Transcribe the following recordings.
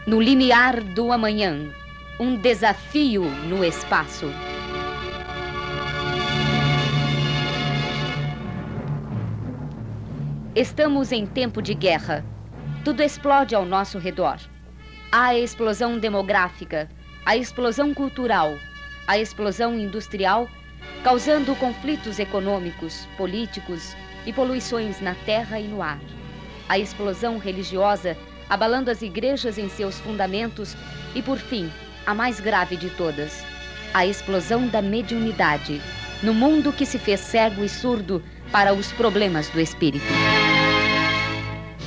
No limiar do amanhã, um desafio no espaço. Estamos em tempo de guerra. Tudo explode ao nosso redor. Há a explosão demográfica, a explosão cultural, a explosão industrial, causando conflitos econômicos, políticos e poluições na terra e no ar. A explosão religiosa, abalando as igrejas em seus fundamentos e, por fim, a mais grave de todas, a explosão da mediunidade, no mundo que se fez cego e surdo para os problemas do espírito.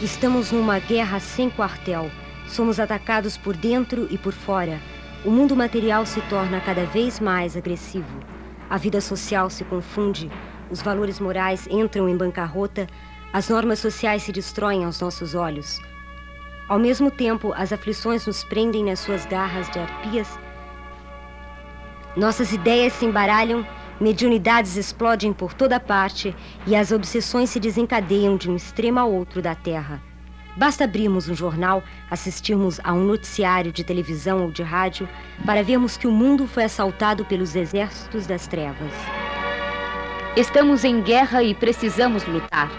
Estamos numa guerra sem quartel. Somos atacados por dentro e por fora. O mundo material se torna cada vez mais agressivo. A vida social se confunde, os valores morais entram em bancarrota, as normas sociais se destroem aos nossos olhos. Ao mesmo tempo, as aflições nos prendem nas suas garras de arpias. Nossas ideias se embaralham, mediunidades explodem por toda parte e as obsessões se desencadeiam de um extremo ao outro da Terra. Basta abrirmos um jornal, assistirmos a um noticiário de televisão ou de rádio para vermos que o mundo foi assaltado pelos exércitos das trevas. Estamos em guerra e precisamos lutar.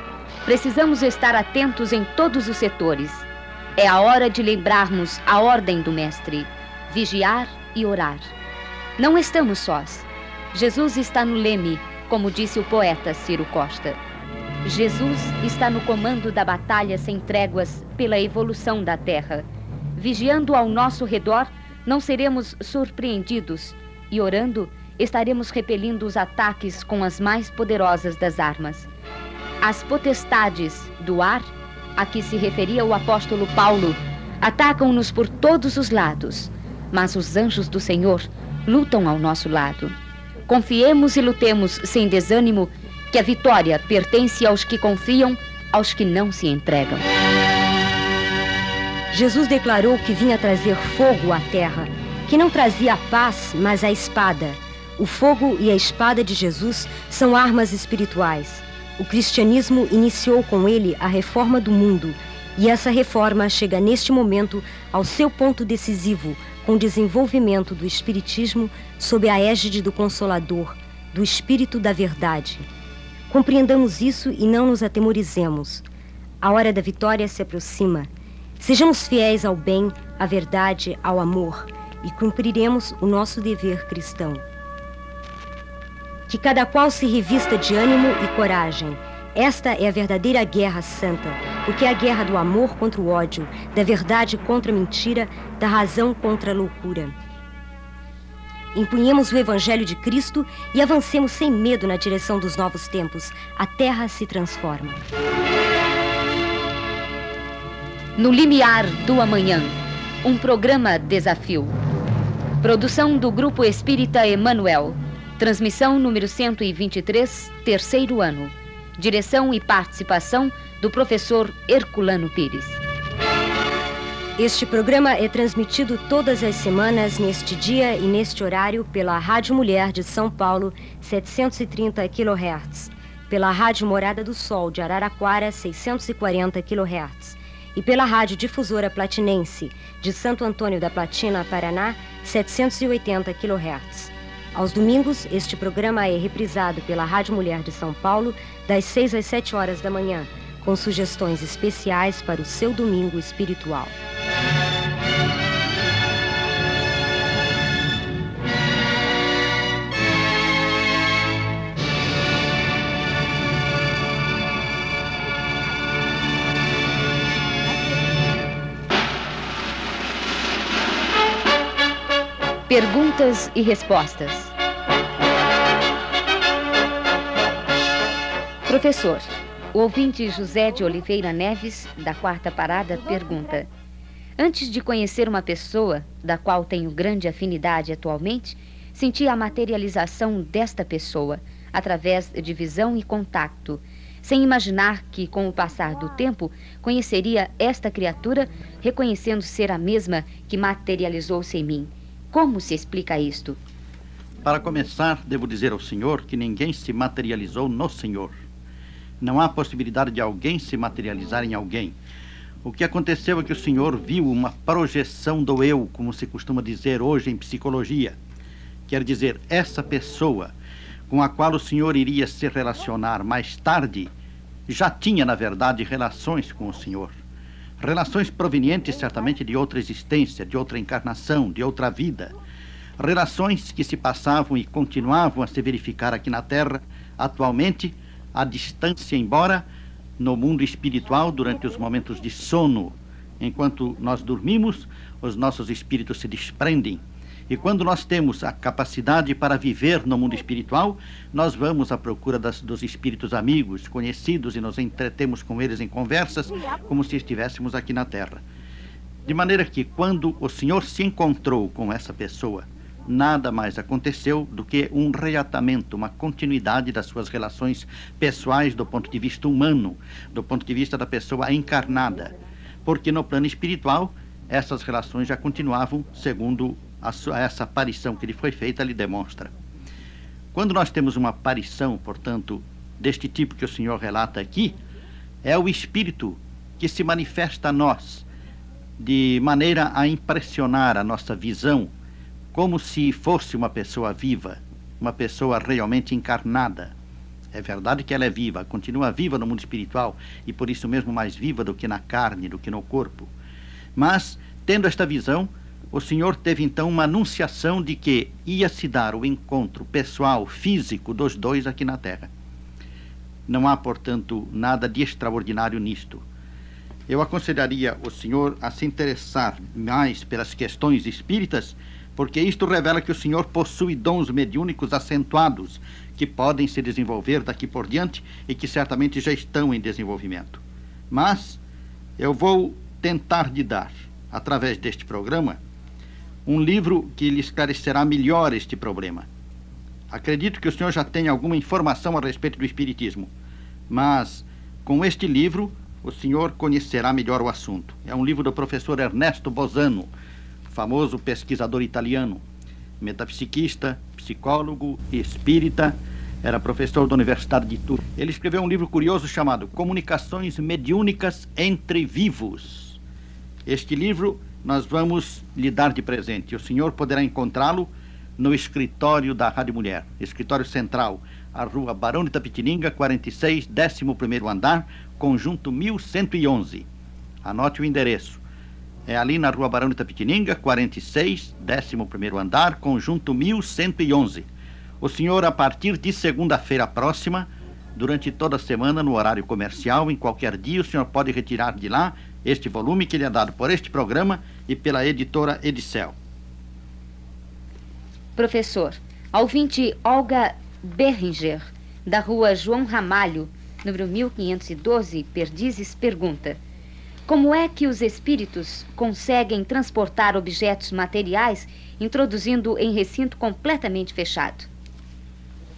Precisamos estar atentos em todos os setores. É a hora de lembrarmos a ordem do Mestre: vigiar e orar. Não estamos sós. Jesus está no leme, como disse o poeta Ciro Costa. Jesus está no comando da batalha sem tréguas pela evolução da Terra. Vigiando ao nosso redor, não seremos surpreendidos e, orando, estaremos repelindo os ataques com as mais poderosas das armas. As potestades do ar, a que se referia o apóstolo Paulo, atacam-nos por todos os lados, mas os anjos do Senhor lutam ao nosso lado. Confiemos e lutemos sem desânimo, que a vitória pertence aos que confiam, aos que não se entregam. Jesus declarou que vinha trazer fogo à terra, que não trazia a paz, mas a espada. O fogo e a espada de Jesus são armas espirituais. O cristianismo iniciou com ele a reforma do mundo, e essa reforma chega neste momento ao seu ponto decisivo, com o desenvolvimento do espiritismo sob a égide do Consolador, do Espírito da Verdade. Compreendamos isso e não nos atemorizemos. A hora da vitória se aproxima. Sejamos fiéis ao bem, à verdade, ao amor, e cumpriremos o nosso dever cristão. Que cada qual se revista de ânimo e coragem. Esta é a verdadeira guerra santa, porque é a guerra do amor contra o ódio, da verdade contra a mentira, da razão contra a loucura. Empunhemos o Evangelho de Cristo e avancemos sem medo na direção dos novos tempos. A terra se transforma. No limiar do amanhã, um programa desafio. Produção do Grupo Espírita Emmanuel. Transmissão número 123, terceiro ano. Direção e participação do professor Herculano Pires. Este programa é transmitido todas as semanas, neste dia e neste horário, pela Rádio Mulher de São Paulo, 730 kHz, pela Rádio Morada do Sol de Araraquara, 640 kHz, e pela Rádio Difusora Platinense de Santo Antônio da Platina, Paraná, 780 kHz. Aos domingos, este programa é reprisado pela Rádio Mulher de São Paulo, das 6 às 7 horas da manhã, com sugestões especiais para o seu domingo espiritual. Perguntas e respostas. Professor, o ouvinte José de Oliveira Neves, da Quarta Parada, pergunta: antes de conhecer uma pessoa, da qual tenho grande afinidade atualmente, senti a materialização desta pessoa, através de visão e contato, sem imaginar que, com o passar do tempo, conheceria esta criatura, reconhecendo ser a mesma que materializou-se em mim. Como se explica isto? Para começar, devo dizer ao senhor que ninguém se materializou no senhor. Não há possibilidade de alguém se materializar em alguém. O que aconteceu é que o senhor viu uma projeção do eu, como se costuma dizer hoje em psicologia. Quer dizer, essa pessoa com a qual o senhor iria se relacionar mais tarde já tinha, na verdade, relações com o senhor. Relações provenientes certamente de outra existência, de outra encarnação, de outra vida. Relações que se passavam e continuavam a se verificar aqui na Terra, atualmente, à distância, embora no mundo espiritual, durante os momentos de sono. Enquanto nós dormimos, os nossos espíritos se desprendem. E quando nós temos a capacidade para viver no mundo espiritual, nós vamos à procura dos espíritos amigos, conhecidos, e nos entretemos com eles em conversas, como se estivéssemos aqui na Terra. De maneira que, quando o senhor se encontrou com essa pessoa, nada mais aconteceu do que um reatamento, uma continuidade das suas relações pessoais do ponto de vista humano, do ponto de vista da pessoa encarnada. Porque no plano espiritual, essas relações já continuavam, segundo essa aparição que lhe foi feita, lhe demonstra. Quando nós temos uma aparição, portanto, deste tipo que o senhor relata aqui, é o espírito que se manifesta a nós, de maneira a impressionar a nossa visão, como se fosse uma pessoa viva, uma pessoa realmente encarnada. É verdade que ela é viva, continua viva no mundo espiritual, e por isso mesmo mais viva do que na carne, do que no corpo. Mas, tendo esta visão, o senhor teve então uma anunciação de que ia se dar o encontro pessoal, físico dos dois aqui na Terra. Não há, portanto, nada de extraordinário nisto. Eu aconselharia o senhor a se interessar mais pelas questões espíritas, porque isto revela que o senhor possui dons mediúnicos acentuados, que podem se desenvolver daqui por diante e que certamente já estão em desenvolvimento. Mas eu vou tentar lhe dar, através deste programa, um livro que lhe esclarecerá melhor este problema. Acredito que o senhor já tenha alguma informação a respeito do espiritismo, mas com este livro o senhor conhecerá melhor o assunto. É um livro do professor Ernesto Bosano, famoso pesquisador italiano, metapsiquista, psicólogo e espírita, era professor da Universidade de Turim. Ele escreveu um livro curioso chamado Comunicações Mediúnicas entre Vivos. Este livro nós vamos lhe dar de presente. O senhor poderá encontrá-lo no escritório da Rádio Mulher, escritório central, a rua Barão de Itapetininga, 46, 11º andar, conjunto 1111. Anote o endereço. É ali na rua Barão de Itapetininga, 46, 11º andar, conjunto 1111. O senhor, a partir de segunda-feira próxima, durante toda a semana, no horário comercial, em qualquer dia, o senhor pode retirar de lá este volume que lhe é dado por este programa e pela editora Edicel. Professor, a ouvinte Olga Berringer, da rua João Ramalho, número 1512, Perdizes, pergunta: como é que os espíritos conseguem transportar objetos materiais introduzindo em recinto completamente fechado?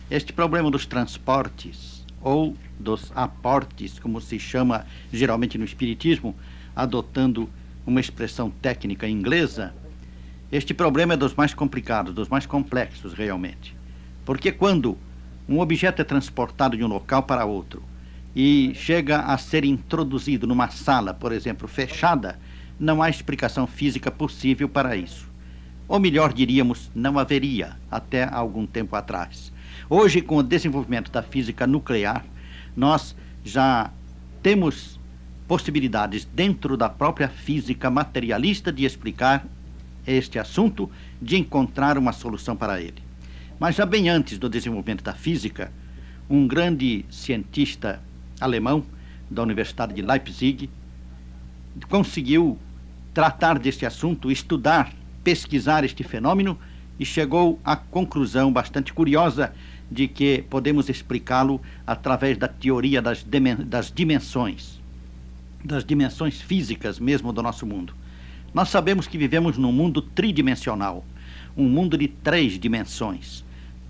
Este problema dos transportes, ou dos aportes, como se chama geralmente no espiritismo, adotando uma expressão técnica inglesa, este problema é dos mais complicados, dos mais complexos realmente. Porque quando um objeto é transportado de um local para outro e chega a ser introduzido numa sala, por exemplo, fechada, não há explicação física possível para isso. Ou melhor diríamos, não haveria até algum tempo atrás. Hoje, com o desenvolvimento da física nuclear, nós já temos possibilidades dentro da própria física materialista de explicar este assunto, de encontrar uma solução para ele. Mas já bem antes do desenvolvimento da física, um grande cientista alemão da Universidade de Leipzig conseguiu tratar deste assunto, estudar, pesquisar este fenômeno e chegou à conclusão bastante curiosa de que podemos explicá-lo através da teoria das dimensões físicas mesmo do nosso mundo. Nós sabemos que vivemos num mundo tridimensional, um mundo de 3 dimensões.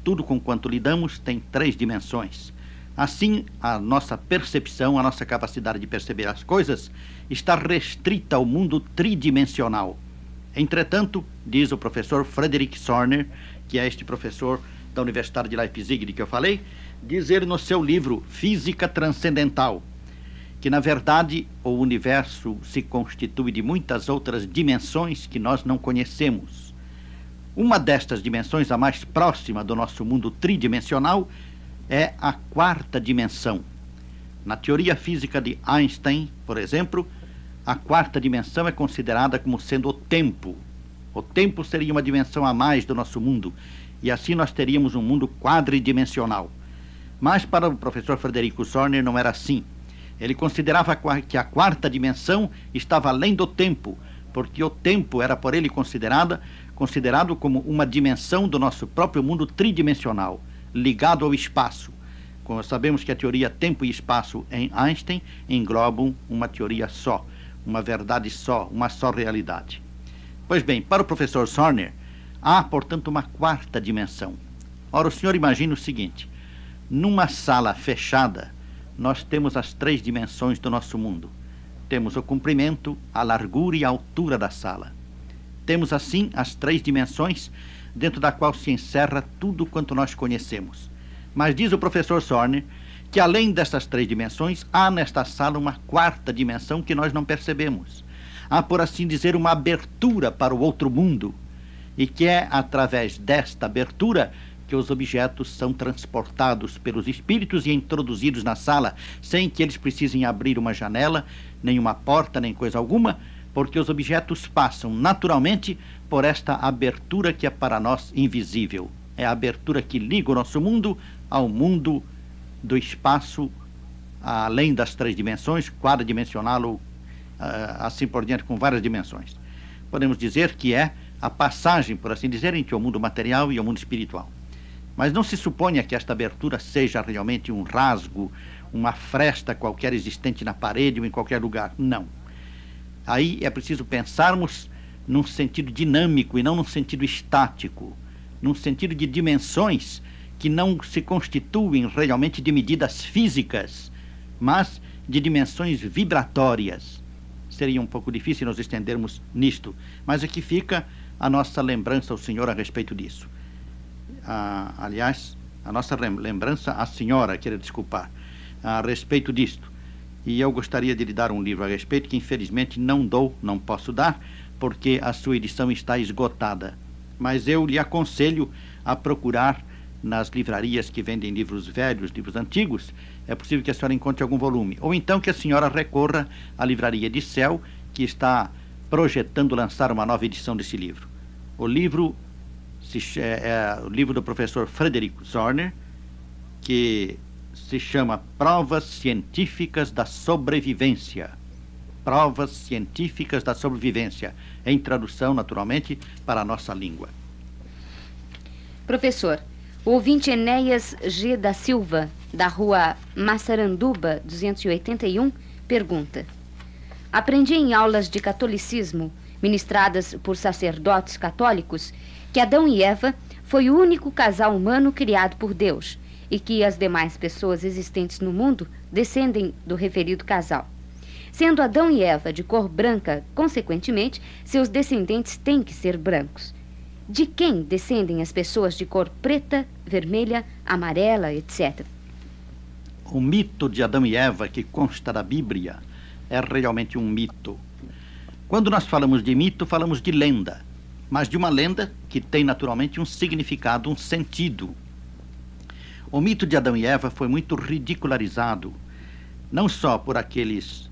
Tudo com quanto lidamos tem 3 dimensões. Assim, a nossa percepção, a nossa capacidade de perceber as coisas está restrita ao mundo tridimensional. Entretanto, diz o professor Frederick Sorner, que é este professor da Universidade de Leipzig de que eu falei, diz ele no seu livro Física Transcendental, que, na verdade, o universo se constitui de muitas outras dimensões que nós não conhecemos. Uma destas dimensões, a mais próxima do nosso mundo tridimensional, é a quarta dimensão. Na teoria física de Einstein, por exemplo, a quarta dimensão é considerada como sendo o tempo. O tempo seria uma dimensão a mais do nosso mundo, e assim nós teríamos um mundo quadridimensional. Mas para o professor Frederico Sorner não era assim. Ele considerava que a quarta dimensão estava além do tempo, porque o tempo era por ele considerado como uma dimensão do nosso próprio mundo tridimensional, ligado ao espaço. Como sabemos que a teoria tempo e espaço em Einstein englobam uma teoria só, uma verdade só, uma só realidade. Pois bem, para o professor Sorner, há, portanto, uma quarta dimensão. Ora, o senhor imagina o seguinte: numa sala fechada, nós temos as 3 dimensões do nosso mundo. Temos o comprimento, a largura e a altura da sala. Temos, assim, as 3 dimensões dentro da qual se encerra tudo quanto nós conhecemos. Mas diz o professor Sorner que, além dessas 3 dimensões, há nesta sala uma quarta dimensão que nós não percebemos. Há, por assim dizer, uma abertura para o outro mundo, e que é através desta abertura que os objetos são transportados pelos espíritos e introduzidos na sala, sem que eles precisem abrir uma janela, nem uma porta, nem coisa alguma, porque os objetos passam naturalmente por esta abertura que é para nós invisível. É a abertura que liga o nosso mundo ao mundo do espaço, além das 3 dimensões, quadridimensional ou assim por diante, com várias dimensões. Podemos dizer que é a passagem, por assim dizer, entre o mundo material e o mundo espiritual. Mas não se suponha que esta abertura seja realmente um rasgo, uma fresta qualquer existente na parede ou em qualquer lugar. Não. Aí é preciso pensarmos num sentido dinâmico e não num sentido estático, num sentido de dimensões que não se constituem realmente de medidas físicas, mas de dimensões vibratórias. Seria um pouco difícil nos estendermos nisto, mas aqui fica a nossa lembrança ao senhor a respeito disso. Aliás, a nossa lembrança à senhora, quero desculpar, a respeito disto. E eu gostaria de lhe dar um livro a respeito que infelizmente não posso dar, porque a sua edição está esgotada. Mas eu lhe aconselho a procurar nas livrarias que vendem livros velhos, livros antigos. É possível que a senhora encontre algum volume. Ou então que a senhora recorra à livraria de Céu, que está projetando lançar uma nova edição desse livro. O livro é o livro do professor Frederico Sorner, que se chama Provas Científicas da Sobrevivência. Provas Científicas da Sobrevivência, em tradução, naturalmente, para a nossa língua. Professor, o ouvinte Enéas G. da Silva, da rua Massaranduba, 281, pergunta: aprendi em aulas de catolicismo, ministradas por sacerdotes católicos, que Adão e Eva foi o único casal humano criado por Deus e que as demais pessoas existentes no mundo descendem do referido casal. Sendo Adão e Eva de cor branca, consequentemente, seus descendentes têm que ser brancos. De quem descendem as pessoas de cor preta, vermelha, amarela, etc.? O mito de Adão e Eva que consta da Bíblia é realmente um mito. Quando nós falamos de mito, falamos de lenda, mas de uma lenda que tem naturalmente um significado, um sentido. O mito de Adão e Eva foi muito ridicularizado, não só por aqueles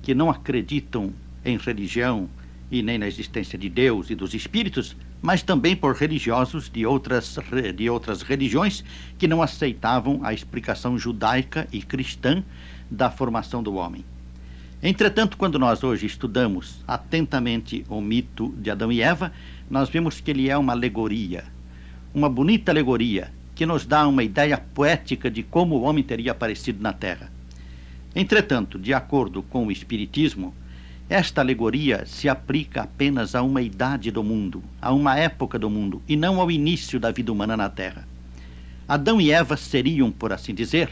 que não acreditam em religião e nem na existência de Deus e dos espíritos, mas também por religiosos de outras religiões que não aceitavam a explicação judaica e cristã da formação do homem. Entretanto, quando nós hoje estudamos atentamente o mito de Adão e Eva, nós vemos que ele é uma alegoria, uma bonita alegoria, que nos dá uma ideia poética de como o homem teria aparecido na Terra. Entretanto, de acordo com o Espiritismo, esta alegoria se aplica apenas a uma idade do mundo, a uma época do mundo, e não ao início da vida humana na Terra. Adão e Eva seriam, por assim dizer,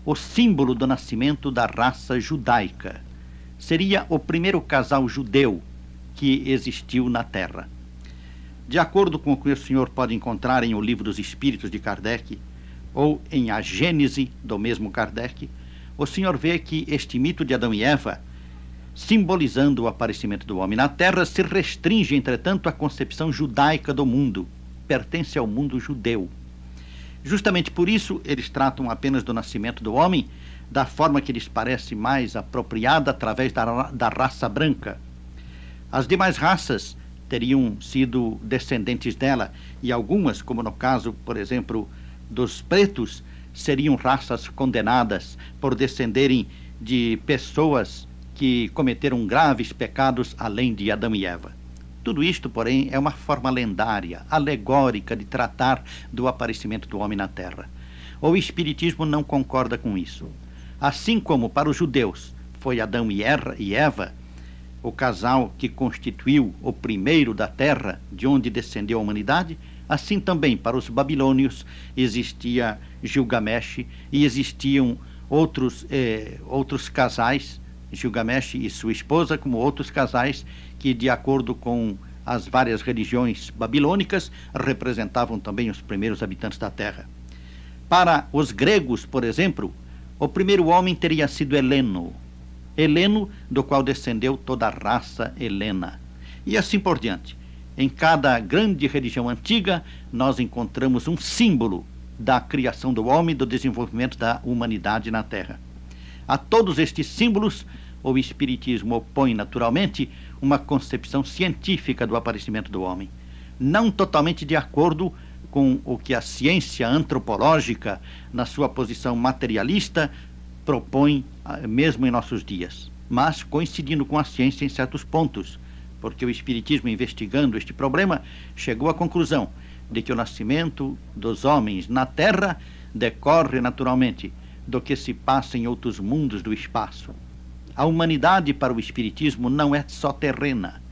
o símbolo do nascimento da raça judaica. Seria o primeiro casal judeu que existiu na Terra. De acordo com o que o senhor pode encontrar em O Livro dos Espíritos de Kardec, ou em A Gênese do mesmo Kardec, o senhor vê que este mito de Adão e Eva, simbolizando o aparecimento do homem na Terra, se restringe, entretanto, à concepção judaica do mundo, pertence ao mundo judeu. Justamente por isso, eles tratam apenas do nascimento do homem da forma que lhes parece mais apropriada, através da raça branca. As demais raças teriam sido descendentes dela, e algumas, como no caso, por exemplo, dos pretos, seriam raças condenadas por descenderem de pessoas que cometeram graves pecados além de Adão e Eva. Tudo isto, porém, é uma forma lendária, alegórica de tratar do aparecimento do homem na Terra. O Espiritismo não concorda com isso. Assim como para os judeus foi Adão e Eva, o casal que constituiu o primeiro da Terra, de onde descendeu a humanidade, assim também para os babilônios existia Gilgamesh e existiam outros casais, Gilgamesh e sua esposa, como outros casais que, de acordo com as várias religiões babilônicas, representavam também os primeiros habitantes da Terra. Para os gregos, por exemplo, o primeiro homem teria sido Heleno, do qual descendeu toda a raça helena. E assim por diante. Em cada grande religião antiga, nós encontramos um símbolo da criação do homem, do desenvolvimento da humanidade na Terra. A todos estes símbolos, o Espiritismo opõe naturalmente uma concepção científica do aparecimento do homem, não totalmente de acordo com o que a ciência antropológica, na sua posição materialista, propõe mesmo em nossos dias, mas coincidindo com a ciência em certos pontos, porque o Espiritismo, investigando este problema, chegou à conclusão de que o nascimento dos homens na Terra decorre naturalmente do que se passa em outros mundos do espaço. A humanidade, para o Espiritismo, não é só terrena.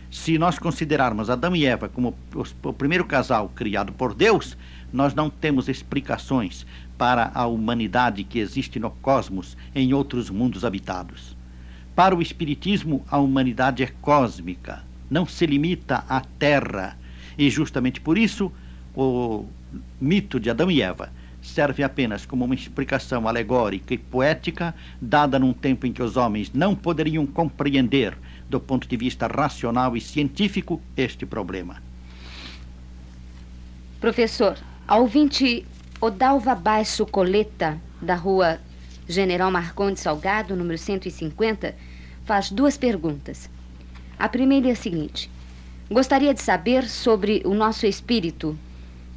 Se nós considerarmos Adão e Eva como o primeiro casal criado por Deus, nós não temos explicações para a humanidade que existe no cosmos, em outros mundos habitados. Para o Espiritismo, a humanidade é cósmica, não se limita à Terra. E justamente por isso, o mito de Adão e Eva serve apenas como uma explicação alegórica e poética, dada num tempo em que os homens não poderiam compreender, do ponto de vista racional e científico, este problema. Professor, a ouvinte Odalva Baixo Coleta, da rua General Marcondes Salgado, número 150, faz duas perguntas. A primeira é a seguinte: gostaria de saber sobre o nosso espírito.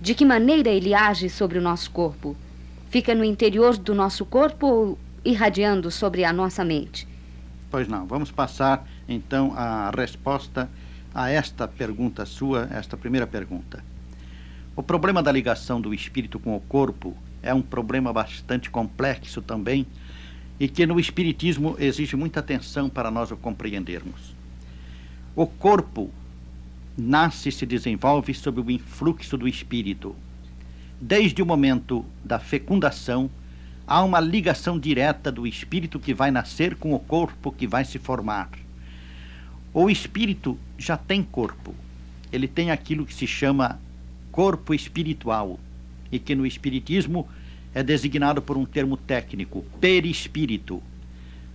De que maneira ele age sobre o nosso corpo? Fica no interior do nosso corpo ou irradiando sobre a nossa mente? Pois não. Vamos passar, então, a resposta a esta pergunta sua, esta primeira pergunta. O problema da ligação do espírito com o corpo é um problema bastante complexo também e que no Espiritismo exige muita atenção para nós o compreendermos. O corpo nasce e se desenvolve sob o influxo do espírito. Desde o momento da fecundação, há uma ligação direta do espírito que vai nascer com o corpo que vai se formar. O espírito já tem corpo. Ele tem aquilo que se chama corpo espiritual e que no Espiritismo é designado por um termo técnico, perispírito.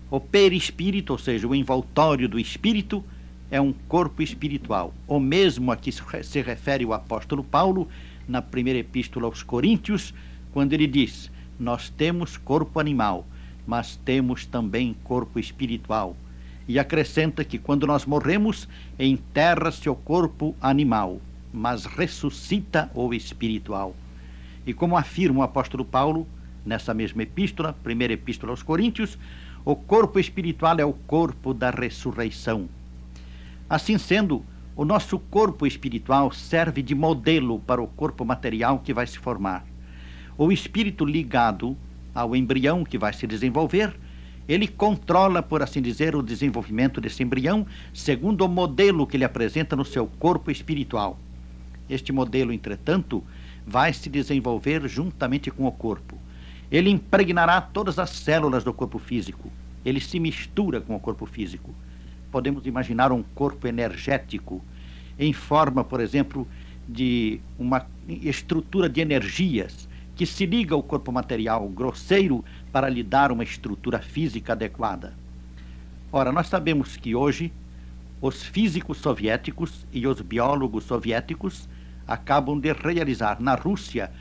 O perispírito, ou seja, o envoltório do espírito, é um corpo espiritual, o mesmo a que se refere o apóstolo Paulo na primeira epístola aos Coríntios, quando ele diz: nós temos corpo animal, mas temos também corpo espiritual. E acrescenta que quando nós morremos, enterra-se o corpo animal, mas ressuscita o espiritual. E como afirma o apóstolo Paulo, nessa mesma epístola, primeira epístola aos Coríntios, o corpo espiritual é o corpo da ressurreição. Assim sendo, o nosso corpo espiritual serve de modelo para o corpo material que vai se formar. O espírito ligado ao embrião que vai se desenvolver, ele controla, por assim dizer, o desenvolvimento desse embrião segundo o modelo que ele apresenta no seu corpo espiritual. Este modelo, entretanto, vai se desenvolver juntamente com o corpo. Ele impregnará todas as células do corpo físico. Ele se mistura com o corpo físico. Podemos imaginar um corpo energético em forma, por exemplo, de uma estrutura de energias que se liga ao corpo material grosseiro para lhe dar uma estrutura física adequada. Ora, nós sabemos que hoje os físicos soviéticos e os biólogos soviéticos acabam de realizar na Rússia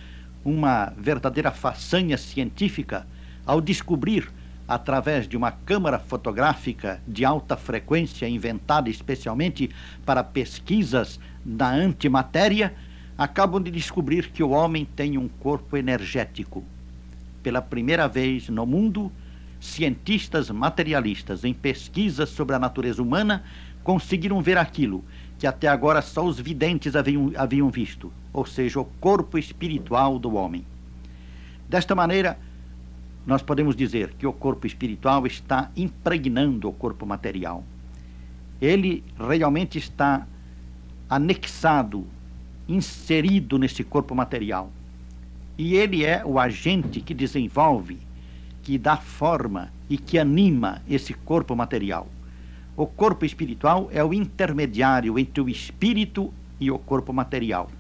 uma verdadeira façanha científica ao descobrir, através de uma câmara fotográfica de alta frequência inventada especialmente para pesquisas da antimatéria, acabam de descobrir que o homem tem um corpo energético. Pela primeira vez no mundo, cientistas materialistas em pesquisas sobre a natureza humana conseguiram ver aquilo que até agora só os videntes haviam visto, ou seja, o corpo espiritual do homem. Desta maneira, nós podemos dizer que o corpo espiritual está impregnando o corpo material. Ele realmente está anexado, inserido nesse corpo material. E ele é o agente que desenvolve, que dá forma e que anima esse corpo material. O corpo espiritual é o intermediário entre o espírito e o corpo material.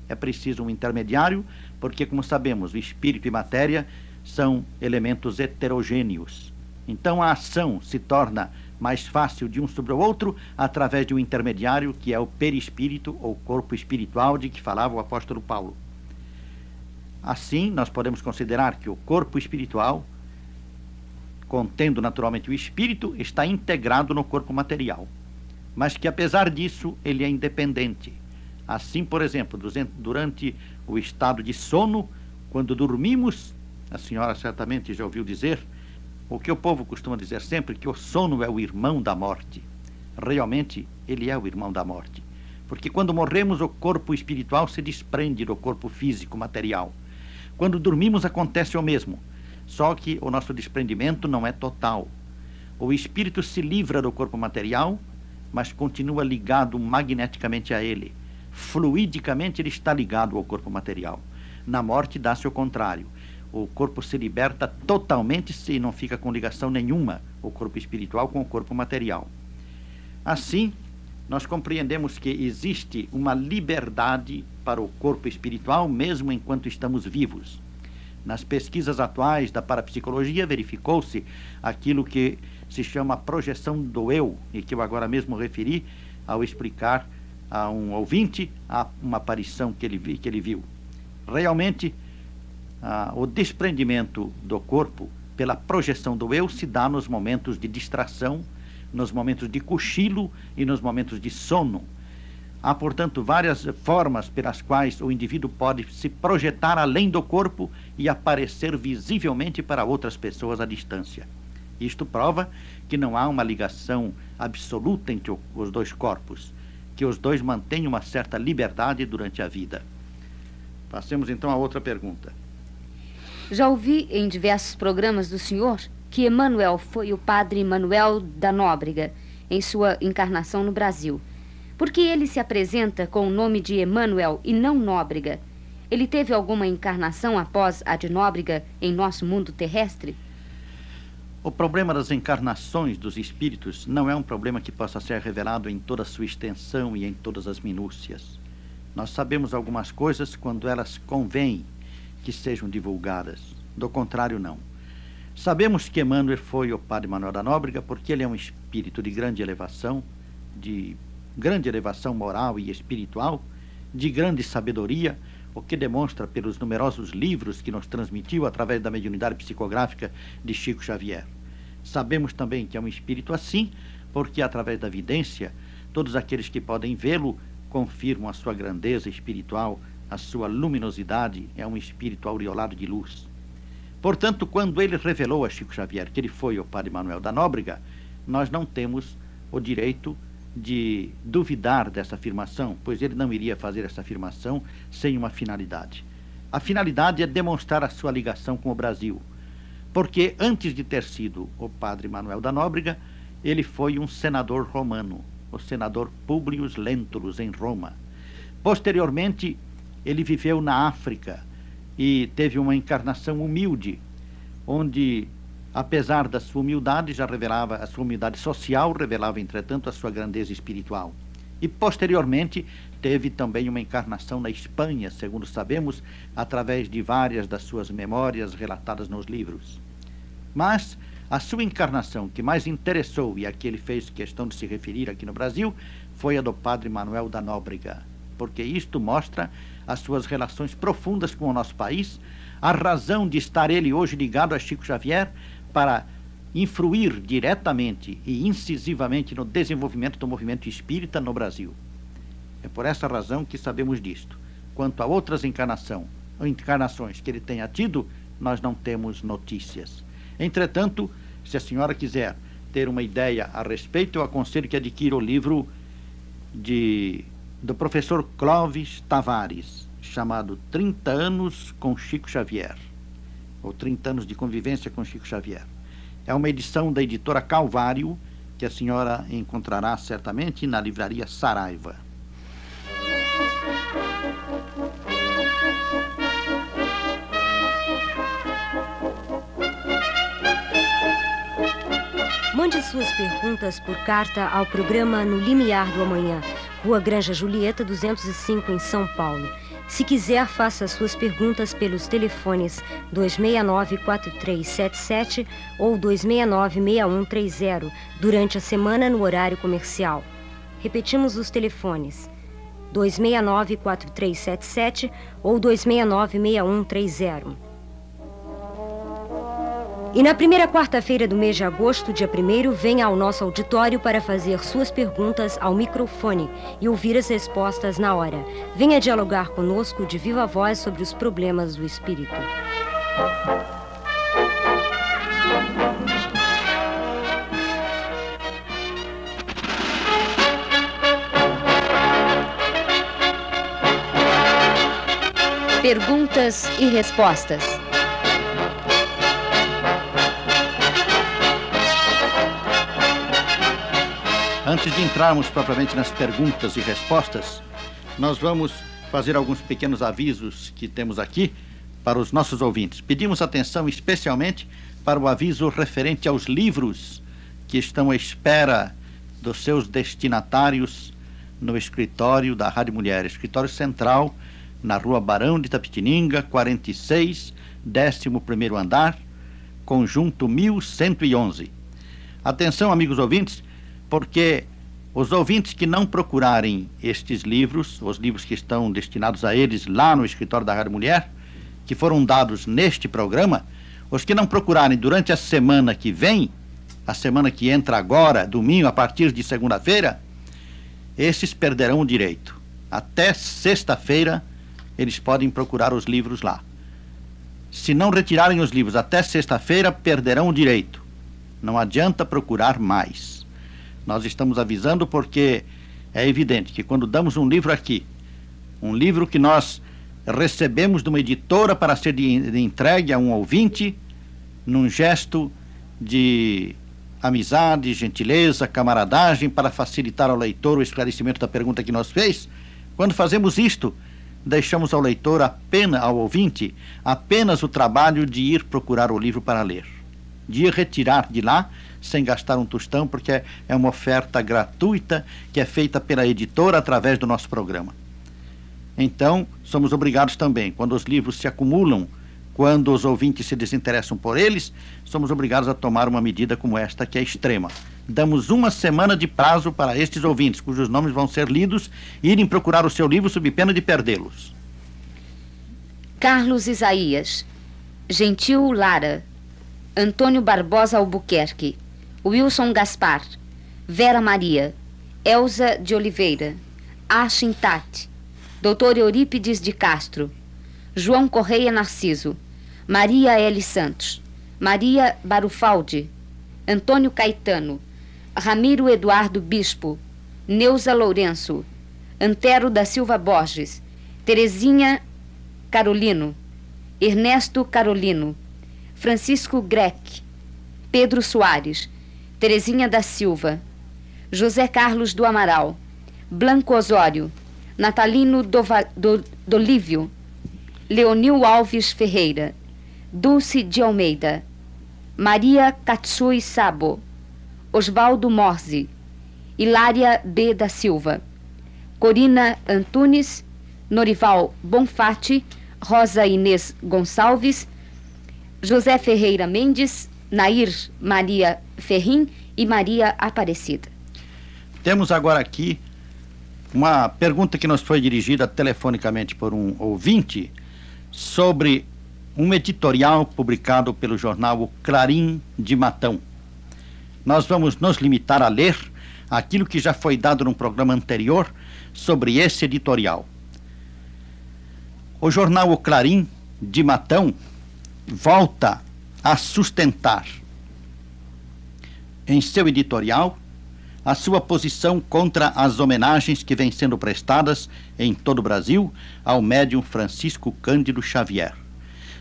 É preciso um intermediário, porque, como sabemos, o espírito e matéria são elementos heterogêneos. Então a ação se torna mais fácil de um sobre o outro através de um intermediário, que é o perispírito, ou corpo espiritual, de que falava o apóstolo Paulo. Assim, nós podemos considerar que o corpo espiritual, contendo naturalmente o espírito, está integrado no corpo material, mas que apesar disso ele é independente. Assim, por exemplo, durante o estado de sono, quando dormimos, a senhora certamente já ouviu dizer o que o povo costuma dizer sempre, que o sono é o irmão da morte. Realmente ele é o irmão da morte, porque quando morremos o corpo espiritual se desprende do corpo físico material. Quando dormimos acontece o mesmo, só que o nosso desprendimento não é total. O espírito se livra do corpo material, mas continua ligado magneticamente a ele. Fluidicamente ele está ligado ao corpo material. Na morte dá-se o contrário. O corpo se liberta totalmente e não fica com ligação nenhuma, o corpo espiritual com o corpo material. Assim, nós compreendemos que existe uma liberdade para o corpo espiritual mesmo enquanto estamos vivos. Nas pesquisas atuais da parapsicologia verificou-se aquilo que se chama projeção do eu, e que eu agora mesmo referi ao explicar a um ouvinte uma aparição que ele viu. Realmente, o desprendimento do corpo pela projeção do eu se dá nos momentos de distração, nos momentos de cochilo e nos momentos de sono. Há, portanto, várias formas pelas quais o indivíduo pode se projetar além do corpo e aparecer visivelmente para outras pessoas à distância. Isto prova que não há uma ligação absoluta entre os dois corpos, que os dois mantêm uma certa liberdade durante a vida. Passemos então a outra pergunta. Já ouvi em diversos programas do senhor que Emmanuel foi o padre Manuel da Nóbrega em sua encarnação no Brasil. Por que ele se apresenta com o nome de Emmanuel e não Nóbrega? Ele teve alguma encarnação após a de Nóbrega em nosso mundo terrestre? O problema das encarnações dos espíritos não é um problema que possa ser revelado em toda a sua extensão e em todas as minúcias. Nós sabemos algumas coisas quando elas convém que sejam divulgadas. Do contrário, não. Sabemos que Emmanuel foi o padre Manuel da Nóbrega porque ele é um espírito de grande elevação moral e espiritual, de grande sabedoria, o que demonstra pelos numerosos livros que nos transmitiu através da mediunidade psicográfica de Chico Xavier. Sabemos também que é um espírito assim, porque através da vidência, todos aqueles que podem vê-lo confirmam a sua grandeza espiritual, a sua luminosidade, é um espírito aureolado de luz. Portanto, quando ele revelou a Chico Xavier que ele foi o padre Manuel da Nóbrega, nós não temos o direito de duvidar dessa afirmação, pois ele não iria fazer essa afirmação sem uma finalidade. A finalidade é demonstrar a sua ligação com o Brasil, porque antes de ter sido o padre Manuel da Nóbrega, ele foi um senador romano, o senador Publius Lentulus, em Roma. Posteriormente, ele viveu na África e teve uma encarnação humilde, onde, apesar da sua humildade, já revelava a sua humildade social, revelava, entretanto, a sua grandeza espiritual. E, posteriormente, teve também uma encarnação na Espanha, segundo sabemos, através de várias das suas memórias relatadas nos livros. Mas a sua encarnação que mais interessou, e a que ele fez questão de se referir aqui no Brasil, foi a do padre Manuel da Nóbrega, porque isto mostra as suas relações profundas com o nosso país, a razão de estar ele hoje ligado a Chico Xavier para influir diretamente e incisivamente no desenvolvimento do movimento espírita no Brasil. É por essa razão que sabemos disto. Quanto a outras encarnações que ele tenha tido, nós não temos notícias. Entretanto, se a senhora quiser ter uma ideia a respeito, eu aconselho que adquira o livro do professor Clóvis Tavares, chamado 30 anos com Chico Xavier, ou 30 anos de convivência com Chico Xavier. É uma edição da editora Calvário, que a senhora encontrará certamente na livraria Saraiva. Mande suas perguntas por carta ao programa No Limiar do Amanhã, Rua Granja Julieta, 205, em São Paulo. Se quiser, faça suas perguntas pelos telefones 269-4377 ou 269-6130 durante a semana no horário comercial. Repetimos os telefones 269-4377 ou 269-6130. E na primeira quarta-feira do mês de agosto, dia 1º, venha ao nosso auditório para fazer suas perguntas ao microfone e ouvir as respostas na hora. Venha dialogar conosco de viva voz sobre os problemas do espírito. Perguntas e respostas. Antes de entrarmos propriamente nas perguntas e respostas, nós vamos fazer alguns pequenos avisos que temos aqui para os nossos ouvintes. Pedimos atenção especialmente para o aviso referente aos livros que estão à espera dos seus destinatários no escritório da Rádio Mulher, escritório central, na Rua Barão de Itapetininga, 46, 11º andar, conjunto 1111. Atenção, amigos ouvintes, porque os ouvintes que não procurarem estes livros, os livros que estão destinados a eles lá no escritório da Rádio Mulher, que foram dados neste programa, os que não procurarem durante a semana que vem, a semana que entra agora, domingo, a partir de segunda-feira, esses perderão o direito. Até sexta-feira, eles podem procurar os livros lá. Se não retirarem os livros até sexta-feira, perderão o direito. Não adianta procurar mais. Nós estamos avisando porque é evidente que quando damos um livro aqui, um livro que nós recebemos de uma editora para ser entregue a um ouvinte, num gesto de amizade, gentileza, camaradagem, para facilitar ao leitor o esclarecimento da pergunta que nos fez, quando fazemos isto, deixamos ao leitor, ao ouvinte, apenas o trabalho de ir procurar o livro para ler, de ir retirar de lá, sem gastar um tostão, porque é uma oferta gratuita que é feita pela editora através do nosso programa. Então, somos obrigados também, quando os livros se acumulam, quando os ouvintes se desinteressam por eles, somos obrigados a tomar uma medida como esta, que é extrema. Damos uma semana de prazo para estes ouvintes, cujos nomes vão ser lidos, irem procurar o seu livro sob pena de perdê-los. Carlos Isaías, Gentil Lara, Antônio Barbosa Albuquerque, Wilson Gaspar, Vera Maria, Elza de Oliveira, Ashin Tati, Dr. Eurípides de Castro, João Correia Narciso, Maria L. Santos, Maria Barufaldi, Antônio Caetano, Ramiro Eduardo Bispo, Neuza Lourenço, Antero da Silva Borges, Terezinha Carolino, Ernesto Carolino, Francisco Greck, Pedro Soares, Terezinha da Silva, José Carlos do Amaral, Blanco Osório, Natalino Dolívio, Leonil Alves Ferreira, Dulce de Almeida, Maria Katsui Sabo, Osvaldo Morzi, Hilária B. da Silva, Corina Antunes, Norival Bonfatti, Rosa Inês Gonçalves, José Ferreira Mendes, Nair Maria Ferrim e Maria Aparecida. Temos agora aqui uma pergunta que nos foi dirigida telefonicamente por um ouvinte sobre um editorial publicado pelo jornal O Clarim de Matão. Nós vamos nos limitar a ler aquilo que já foi dado num programa anterior sobre esse editorial. O jornal O Clarim de Matão volta a sustentar em seu editorial a sua posição contra as homenagens que vêm sendo prestadas em todo o Brasil ao médium Francisco Cândido Xavier.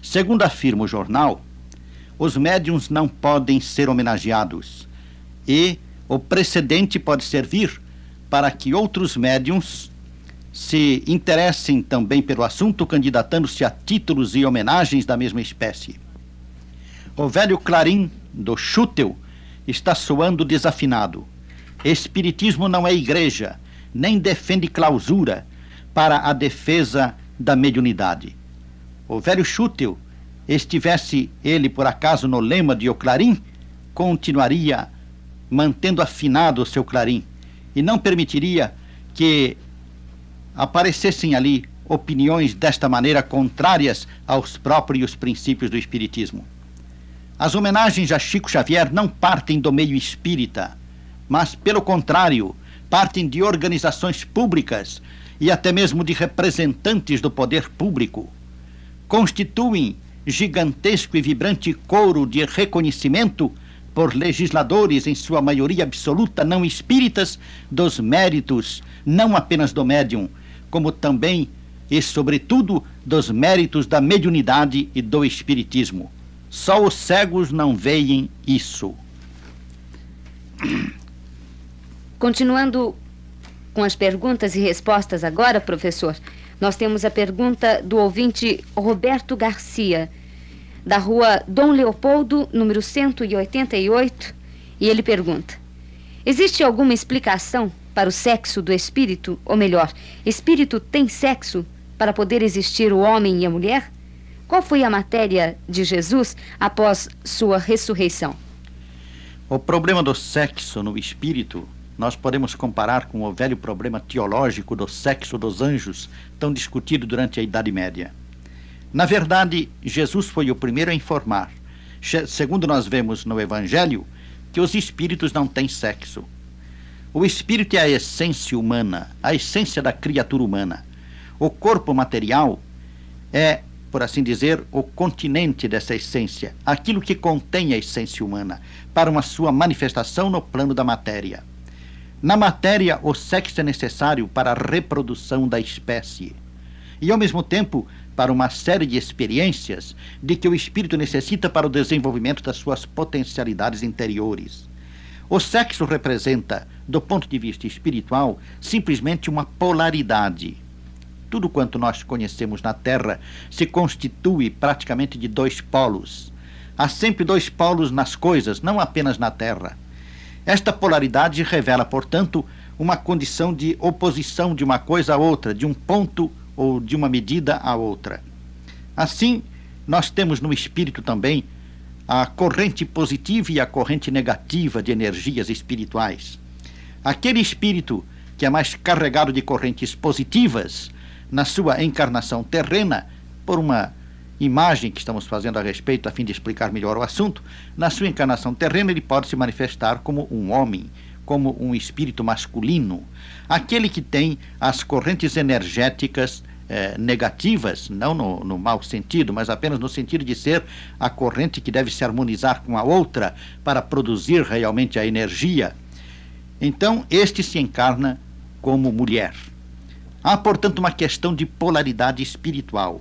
Segundo afirma o jornal, os médiuns não podem ser homenageados e o precedente pode servir para que outros médiuns se interessem também pelo assunto, candidatando-se a títulos e homenagens da mesma espécie. O velho clarim do Schüttel está soando desafinado. Espiritismo não é igreja, nem defende clausura para a defesa da mediunidade. O velho Schüttel, estivesse ele por acaso no lema de O Clarim, continuaria mantendo afinado o seu clarim e não permitiria que aparecessem ali opiniões desta maneira contrárias aos próprios princípios do espiritismo. As homenagens a Chico Xavier não partem do meio espírita, mas, pelo contrário, partem de organizações públicas e até mesmo de representantes do poder público. Constituem gigantesco e vibrante coro de reconhecimento por legisladores, em sua maioria absoluta não espíritas, dos méritos, não apenas do médium, como também e, sobretudo, dos méritos da mediunidade e do espiritismo. Só os cegos não veem isso. Continuando com as perguntas e respostas agora, professor, nós temos a pergunta do ouvinte Roberto Garcia, da rua Dom Leopoldo, número 188, e ele pergunta: existe alguma explicação para o sexo do espírito? Ou melhor, espírito tem sexo para poder existir o homem e a mulher? Qual foi a matéria de Jesus após sua ressurreição? O problema do sexo no espírito nós podemos comparar com o velho problema teológico do sexo dos anjos, tão discutido durante a Idade Média. Na verdade, Jesus foi o primeiro a informar, segundo nós vemos no Evangelho, que os espíritos não têm sexo. O espírito é a essência humana, a essência da criatura humana. O corpo material é, por assim dizer, o continente dessa essência, aquilo que contém a essência humana, para uma sua manifestação no plano da matéria. Na matéria, o sexo é necessário para a reprodução da espécie e, ao mesmo tempo, para uma série de experiências de que o espírito necessita para o desenvolvimento das suas potencialidades interiores. O sexo representa, do ponto de vista espiritual, simplesmente uma polaridade. Tudo quanto nós conhecemos na Terra se constitui praticamente de dois polos. Há sempre dois polos nas coisas, não apenas na Terra. Esta polaridade revela, portanto, uma condição de oposição de uma coisa a outra, de um ponto ou de uma medida a outra. Assim, nós temos no espírito também a corrente positiva e a corrente negativa de energias espirituais. Aquele espírito que é mais carregado de correntes positivas na sua encarnação terrena, por uma imagem que estamos fazendo a respeito a fim de explicar melhor o assunto, na sua encarnação terrena ele pode se manifestar como um homem, como um espírito masculino, aquele que tem as correntes energéticas negativas, não no mau sentido, mas apenas no sentido de ser a corrente que deve se harmonizar com a outra para produzir realmente a energia. Então, este se encarna como mulher. Há, portanto, uma questão de polaridade espiritual.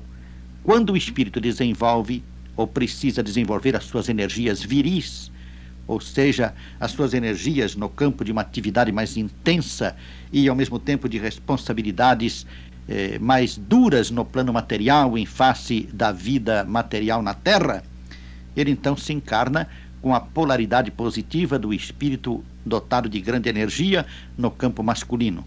Quando o espírito desenvolve ou precisa desenvolver as suas energias viris, ou seja, as suas energias no campo de uma atividade mais intensa e, ao mesmo tempo, de responsabilidades mais duras no plano material, em face da vida material na Terra, ele então se encarna com a polaridade positiva do espírito dotado de grande energia no campo masculino.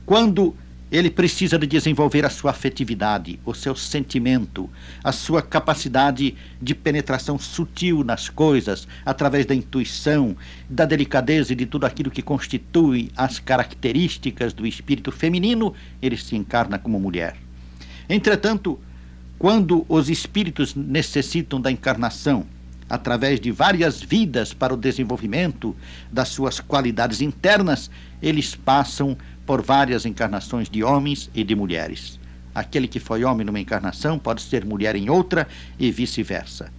Quando Ele precisa de desenvolver a sua afetividade, o seu sentimento, a sua capacidade de penetração sutil nas coisas, através da intuição, da delicadeza e de tudo aquilo que constitui as características do espírito feminino. Ele se encarna como mulher. Entretanto, quando os espíritos necessitam da encarnação, através de várias vidas para o desenvolvimento das suas qualidades internas, eles passam por várias encarnações de homens e de mulheres. Aquele que foi homem numa encarnação pode ser mulher em outra e vice-versa.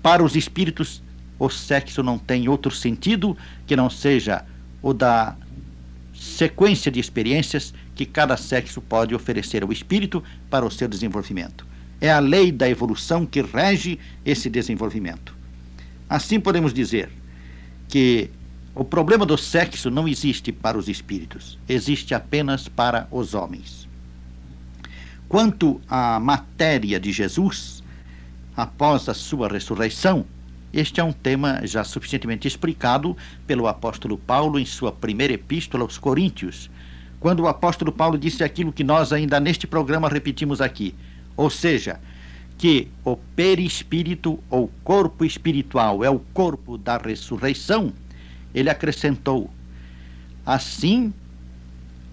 Para os espíritos, o sexo não tem outro sentido que não seja o da sequência de experiências que cada sexo pode oferecer ao espírito para o seu desenvolvimento. É a lei da evolução que rege esse desenvolvimento. Assim podemos dizer que o problema do sexo não existe para os espíritos, existe apenas para os homens. Quanto à matéria de Jesus, após a sua ressurreição, este é um tema já suficientemente explicado pelo apóstolo Paulo em sua primeira epístola aos Coríntios, quando o apóstolo Paulo disse aquilo que nós ainda neste programa repetimos aqui, ou seja, que o perispírito ou corpo espiritual é o corpo da ressurreição. Ele acrescentou: assim,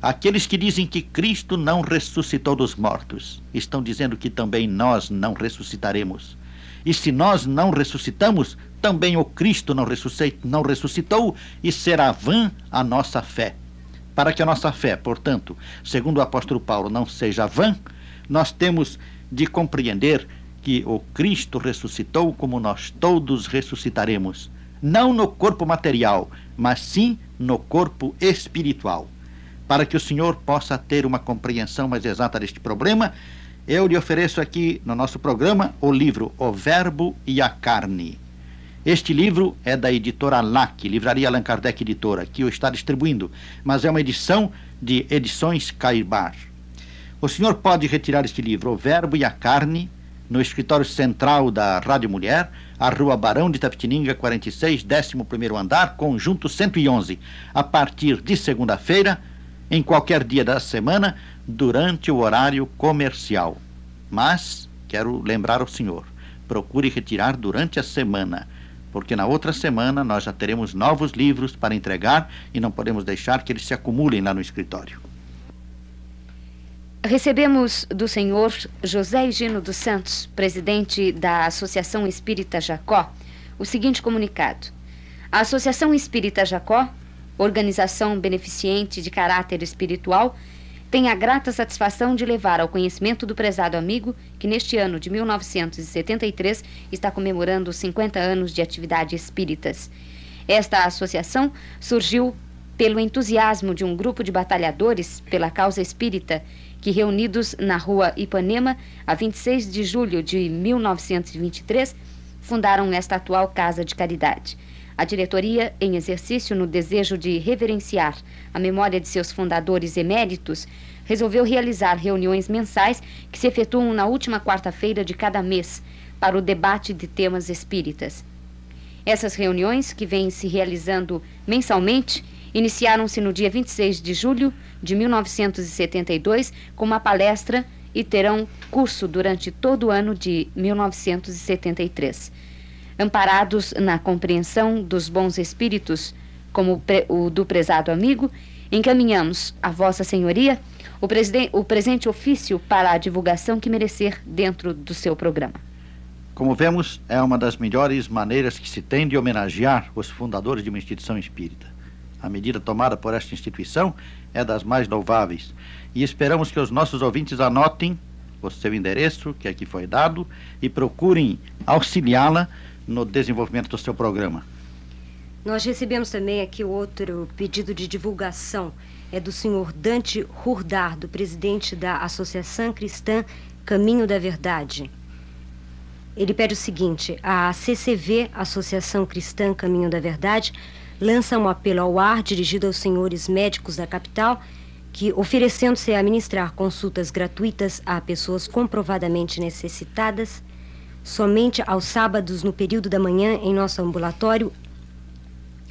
aqueles que dizem que Cristo não ressuscitou dos mortos, estão dizendo que também nós não ressuscitaremos. E se nós não ressuscitamos, também o Cristo não ressuscitou, e será vã a nossa fé. Para que a nossa fé, portanto, segundo o apóstolo Paulo, não seja vã, nós temos de compreender que o Cristo ressuscitou como nós todos ressuscitaremos, não no corpo material, mas sim no corpo espiritual. Para que o senhor possa ter uma compreensão mais exata deste problema, eu lhe ofereço aqui no nosso programa o livro O Verbo e a Carne. Este livro é da editora LAC, Livraria Allan Kardec Editora, que o está distribuindo, mas é uma edição de Edições Caibar. O senhor pode retirar este livro, O Verbo e a Carne, no escritório central da Rádio Mulher, a Rua Barão de Itapetininga, 46, 11º andar, conjunto 111, a partir de segunda-feira, em qualquer dia da semana, durante o horário comercial. Mas, quero lembrar ao senhor, procure retirar durante a semana, porque na outra semana nós já teremos novos livros para entregar e não podemos deixar que eles se acumulem lá no escritório. Recebemos do senhor José Higino dos Santos, presidente da Associação Espírita Jacó, o seguinte comunicado: a Associação Espírita Jacó, organização beneficente de caráter espiritual, tem a grata satisfação de levar ao conhecimento do prezado amigo que neste ano de 1973 está comemorando os 50 anos de atividade espíritas. Esta associação surgiu pelo entusiasmo de um grupo de batalhadores pela causa espírita que, reunidos na rua Ipanema, a 26 de julho de 1923, fundaram esta atual Casa de Caridade. A diretoria, em exercício no desejo de reverenciar a memória de seus fundadores eméritos, resolveu realizar reuniões mensais que se efetuam na última quarta-feira de cada mês para o debate de temas espíritas. Essas reuniões, que vêm se realizando mensalmente, iniciaram-se no dia 26 de julho de 1972 com uma palestra e terão curso durante todo o ano de 1973. Amparados na compreensão dos bons espíritos, como o do prezado amigo, encaminhamos a Vossa Senhoria o presente ofício para a divulgação que merecer dentro do seu programa. Como vemos, é uma das melhores maneiras que se tem de homenagear os fundadores de uma instituição espírita. A medida tomada por esta instituição é das mais louváveis e esperamos que os nossos ouvintes anotem o seu endereço, que aqui foi dado, e procurem auxiliá-la no desenvolvimento do seu programa. Nós recebemos também aqui outro pedido de divulgação. É do senhor Dante Hurdardo, presidente da Associação Cristã Caminho da Verdade. Ele pede o seguinte: a ACCV, Associação Cristã Caminho da Verdade, lança um apelo ao ar dirigido aos senhores médicos da capital, que, oferecendo-se a ministrar consultas gratuitas a pessoas comprovadamente necessitadas, somente aos sábados, no período da manhã, em nosso ambulatório,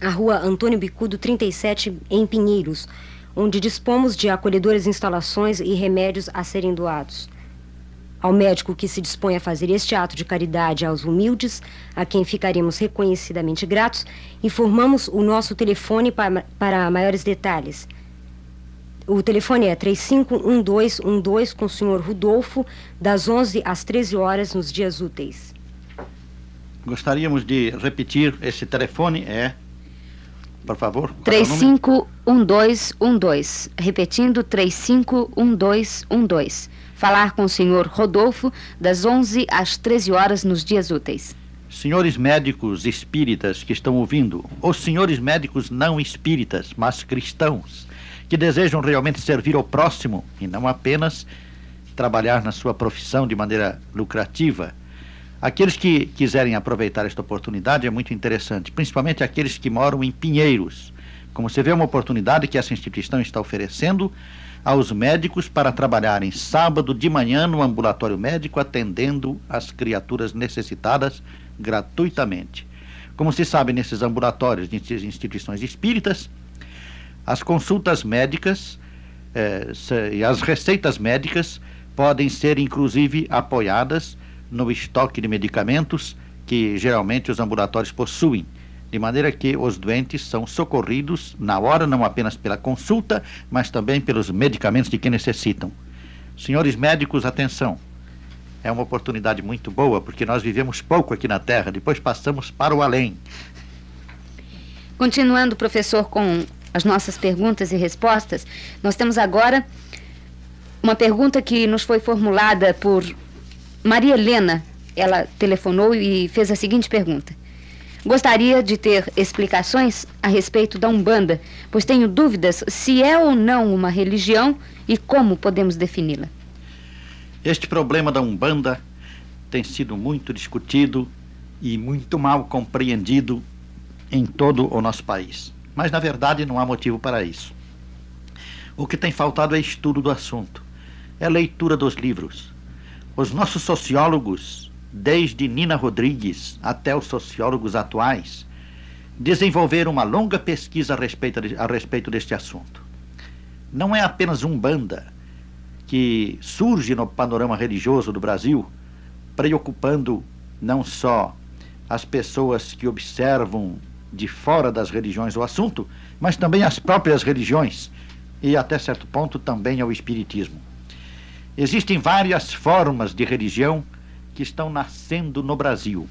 a Rua Antônio Bicudo, 37, em Pinheiros, onde dispomos de acolhedoras instalações e remédios a serem doados. Ao médico que se dispõe a fazer este ato de caridade aos humildes, a quem ficaremos reconhecidamente gratos, informamos o nosso telefone para maiores detalhes. O telefone é 351212 com o Sr. Rudolfo, das 11 às 13 horas nos dias úteis. Gostaríamos de repetir esse telefone, por favor. 351212, repetindo 351212. Falar com o senhor Rodolfo, das 11 às 13 horas nos dias úteis. Senhores médicos espíritas que estão ouvindo, ou senhores médicos não espíritas, mas cristãos, que desejam realmente servir ao próximo e não apenas trabalhar na sua profissão de maneira lucrativa. Aqueles que quiserem aproveitar esta oportunidade é muito interessante, principalmente aqueles que moram em Pinheiros. Como você vê, uma oportunidade que essa instituição está oferecendo aos médicos para trabalharem sábado de manhã no ambulatório médico, atendendo as criaturas necessitadas gratuitamente. Como se sabe, nesses ambulatórios de instituições espíritas, as consultas médicas e as receitas médicas podem ser, inclusive, apoiadas no estoque de medicamentos que geralmente os ambulatórios possuem, de maneira que os doentes são socorridos na hora, não apenas pela consulta, mas também pelos medicamentos de que necessitam. Senhores médicos, atenção, é uma oportunidade muito boa, porque nós vivemos pouco aqui na Terra, depois passamos para o além. Continuando, professor, com as nossas perguntas e respostas, nós temos agora uma pergunta que nos foi formulada por Maria Helena. Ela telefonou e fez a seguinte pergunta: gostaria de ter explicações a respeito da Umbanda, pois tenho dúvidas se é ou não uma religião e como podemos defini-la. Este problema da Umbanda tem sido muito discutido e muito mal compreendido em todo o nosso país. Mas, na verdade, não há motivo para isso. O que tem faltado é estudo do assunto, é leitura dos livros. Os nossos sociólogos, desde Nina Rodrigues até os sociólogos atuais, desenvolveram uma longa pesquisa a respeito deste assunto. Não é apenas Umbanda que surge no panorama religioso do Brasil, preocupando não só as pessoas que observam de fora das religiões o assunto, mas também as próprias religiões e, até certo ponto, também ao espiritismo. Existem várias formas de religião que estão nascendo no Brasil.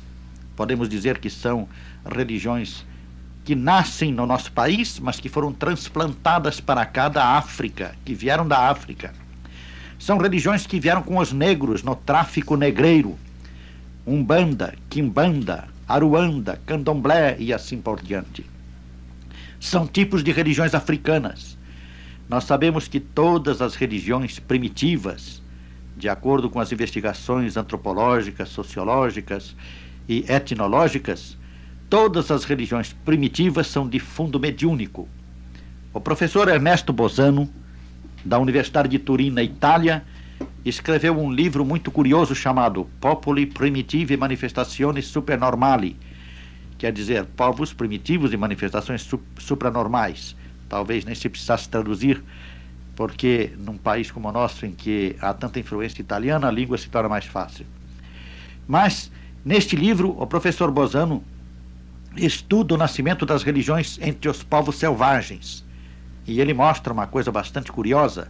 Podemos dizer que são religiões que nascem no nosso país, mas que foram transplantadas para cá da África, que vieram da África. São religiões que vieram com os negros no tráfico negreiro. Umbanda, Quimbanda, Aruanda, Candomblé e assim por diante. São tipos de religiões africanas. Nós sabemos que todas as religiões primitivas, de acordo com as investigações antropológicas, sociológicas e etnológicas, todas as religiões primitivas são de fundo mediúnico. O professor Ernesto Bosano, da Universidade de Turim, na Itália, escreveu um livro muito curioso chamado Popoli Primitivi Manifestazioni Supernormali, quer dizer, povos primitivos e manifestações supranormais. Talvez nem se precisasse traduzir, porque num país como o nosso, em que há tanta influência italiana, a língua se torna mais fácil. Mas, neste livro, o professor Bosano estuda o nascimento das religiões entre os povos selvagens. E ele mostra uma coisa bastante curiosa,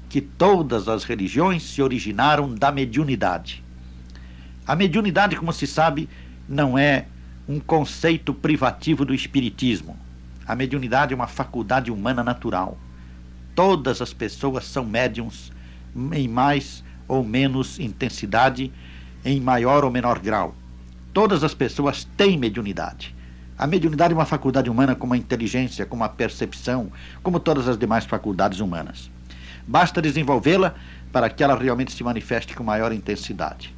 que todas as religiões se originaram da mediunidade. A mediunidade, como se sabe, não é um conceito privativo do espiritismo. A mediunidade é uma faculdade humana natural. Todas as pessoas são médiums em mais ou menos intensidade, em maior ou menor grau. Todas as pessoas têm mediunidade. A mediunidade é uma faculdade humana como a inteligência, como a percepção, como todas as demais faculdades humanas. Basta desenvolvê-la para que ela realmente se manifeste com maior intensidade.